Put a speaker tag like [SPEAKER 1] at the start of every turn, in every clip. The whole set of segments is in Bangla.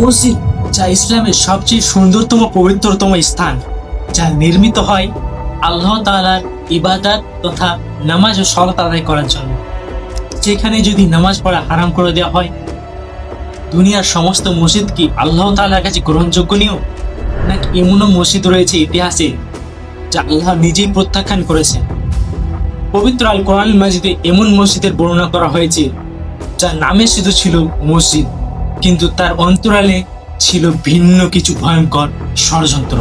[SPEAKER 1] মসজিদ যা ইসলামের সবচেয়ে সুন্দরতম পবিত্রতম স্থান, যা নির্মিত হয় আল্লাহ তাআলার ইবাদত তথা নামাজ ও সালাত আদায় করার জন্য। যেখানে যদি নামাজ পড়া হারাম করে দেওয়া হয়, দুনিয়ার সমস্ত মসজিদ কি আল্লাহ তাআলার কাছে গ্রহণযোগ্য নিও, নাকি এমনও মসজিদ রয়েছে ইতিহাসে যা আল্লাহ নিজেই প্রত্যাখ্যান করেছেন? পবিত্র আল কোরআন মাজিদে এমন মসজিদের বর্ণনা করা হয়েছে যা নামে শুধু ছিল মসজিদ, কিন্তু তার অন্তরালে ছিল ভিন্ন কিছু ভয়ঙ্কর ষড়যন্ত্র।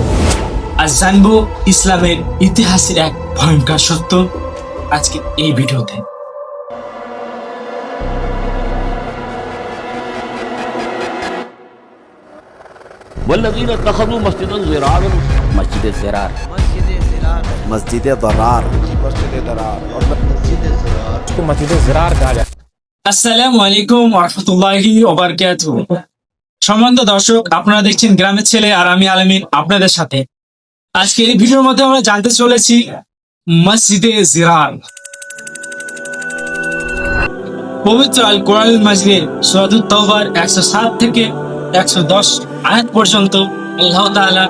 [SPEAKER 1] আজ জানবো ইসলামের ইতিহাসের এক ভয়ঙ্কর সত্য আজকে এই ভিডিওতে।
[SPEAKER 2] والذين اتخذوا مسجدا ضرارا مسجد الضرار
[SPEAKER 3] مسجد ضرار
[SPEAKER 4] इसको मस्जिद ज़रार कहा जाता है।
[SPEAKER 1] আসসালামু আলাইকুম ওয়া রাহমাতুল্লাহি ওয়া বারাকাতুহু। সম্মানিত দর্শক, আপনারা দেখছেন গ্রামের ছেলে আর আমি আলামিন আপনাদের সাথে। আজকে এই ভিডিওর মধ্যে আমরা জানতে চলেছি মসজিদে জিরার। পবিত্র আল কোরআন মাজিদের সূরা তাওবার 107 থেকে 110 আয়াত পর্যন্ত আল্লাহ তাআলা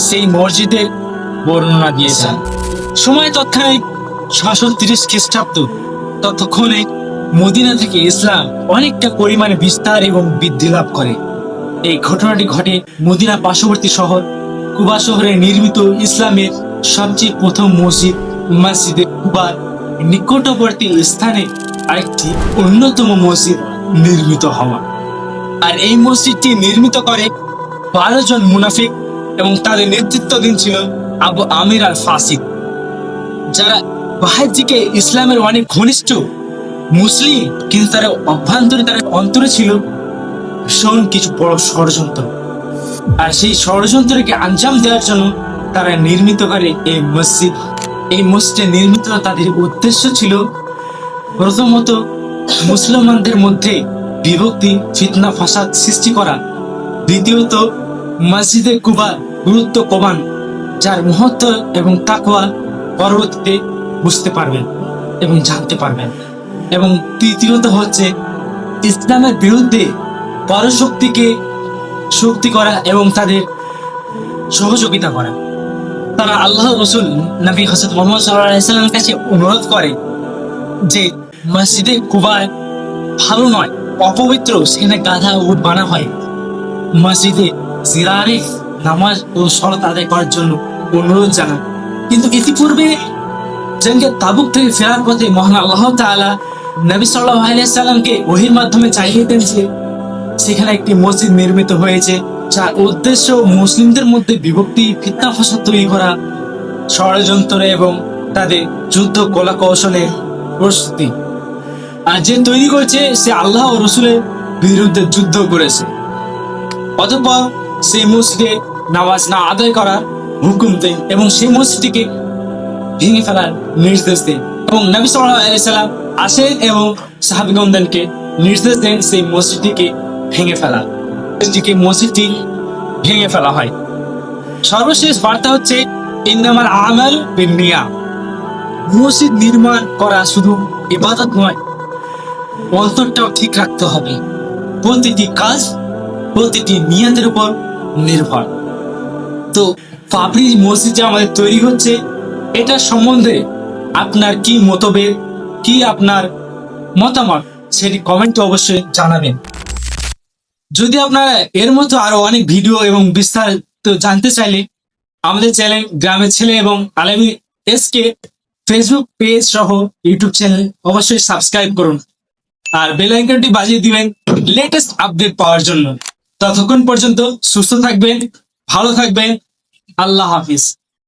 [SPEAKER 1] সেই মসজিদের বর্ণনা দিয়েছেন। সময় তৎক্ষণাৎ 630 খ্রিস্টাব্দ। ততক্ষণে মদিনা থেকে ইসলাম অনেকটা পরিমাণে বিস্তার এবং বৃদ্ধি লাভ করে। এই ঘটনাটি ঘটে মদিনা পার্শ্ববর্তী শহর কুবা শহরে নির্মিত ইসলামের সবচেয়ে প্রথম মসজিদ মসজিদে কুবার নিকটবর্তী স্থানে আরেকটি অন্যতম মসজিদ নির্মিত হওয়া। আর এই মসজিদটি নির্মিত করে 12 জন মুনাফিক এবং তাদের নেতৃত্বাধীন ছিল আবু আমির আল ফাসিক, যারা বাহ্যিকে ইসলামের অনেক ঘনিষ্ঠ মুসলিম, কিন্তু তারা অভ্যন্তরে তার অন্তরে ছিল ভীষণ কিছু বড় ষড়যন্ত্র। আর সেই ষড়যন্ত্রকে আঞ্জাম দেওয়ার জন্য তারা নির্মিত করে এই মসজিদ। এই মসজিদে নির্মিত তাদের উদ্দেশ্য ছিল প্রথমত মুসলমানদের মধ্যে বিভক্তি, ফিতনা, ফাসাদ সৃষ্টি করা। দ্বিতীয়ত মসজিদে কুবার গুরুত্ব কমান, যার মহত্ব এবং তাকওয়া পরবর্তীতে বুঝতে পারবেন এবং জানতে পারবেন। এবং তৃতীয়ত হচ্ছে ইসলামের বিরুদ্ধে পরশক্তিকে শক্তি করা এবং তাদের সহযোগিতা করা। তারা আল্লাহ রসুল নবী হযরত মুহাম্মদ সাল্লাল্লাহু আলাইহি ওয়াসাল্লামের কাছে অনুরোধ করে যে মসজিদে কুবায় ভালো নয়, অপবিত্র, সেখানে গাধা উট বানা হয়। মসজিদে জিরারে নামাজ ও সালাত আদায় করার জন্য অনুরোধ জানান। কিন্তু ইতিপূর্বে জঙ্গে তাবুক থেকে ফেরার পথে মহান আল্লাহ তাআলা নবী সাল্লাল্লাহু আলাইহি ওয়াসাল্লামকে ওহীর মাধ্যমে জানিয়ে দেন যে সেখানে একটি মসজিদ নির্মিত হয়েছে, যার উদ্দেশ্য মুসলিমদের মধ্যে বিভক্তি, ফিতনা ফাসাদ তৈরি করা, ষড়যন্ত্র এবং তাদের যুদ্ধ কলা কৌশলের প্রস্তুতি। আর যে তৈরি করেছে সে আল্লাহ ও রসুলের বিরুদ্ধে যুদ্ধ করেছে। অতঃপর সেই মসজিদে নামাজ না আদায় করার হুকুম দেন এবং সেই মসজিদটিকে ভেঙে ফেলার নির্দেশ দেন। এবং নবী সাল্লাল্লাহু আলাইহি ওয়াসাল্লাম আসেন এবং সাহাবীগণকে নির্দেশ দেন সেই মসজিদটিকে ভেঙে ফেলা। মসজিদটি ভেঙে ফেলা হয়। সর্বশেষ বার্তা হচ্ছে ইন্নামাল আমাল বিন্নিয়াত। মসজিদ নির্মাণ করা শুধু ইবাদত নয়, অন্তরটাও ঠিক রাখতে হবে। প্রতিটি কাজ প্রতিটি নিয়তের উপর নির্ভর। তো পাবলিক মসজিদ যে আমাদের তৈরি হচ্ছে, এটা সম্বন্ধে আপনার কি মতভেদ, কি আপনার মতামত, সেটি কমেন্টে অবশ্যই জানাবেন। যদি আপনারা এর মতো আরো অনেক ভিডিও এবং বিস্তারিত জানতে চাইলে আমাদের চ্যানেল গ্রামের ছেলে এবং আলামিন এসকে ফেসবুক পেজ সহ ইউটিউব চ্যানেল অবশ্যই সাবস্ক্রাইব করুন আর বেল আইকনটি বাজিয়ে দিবেন লেটেস্ট আপডেট পাওয়ার জন্য। ততক্ষণ পর্যন্ত সুস্থ থাকবেন, ভালো থাকবেন। আল্লাহ হাফিজ।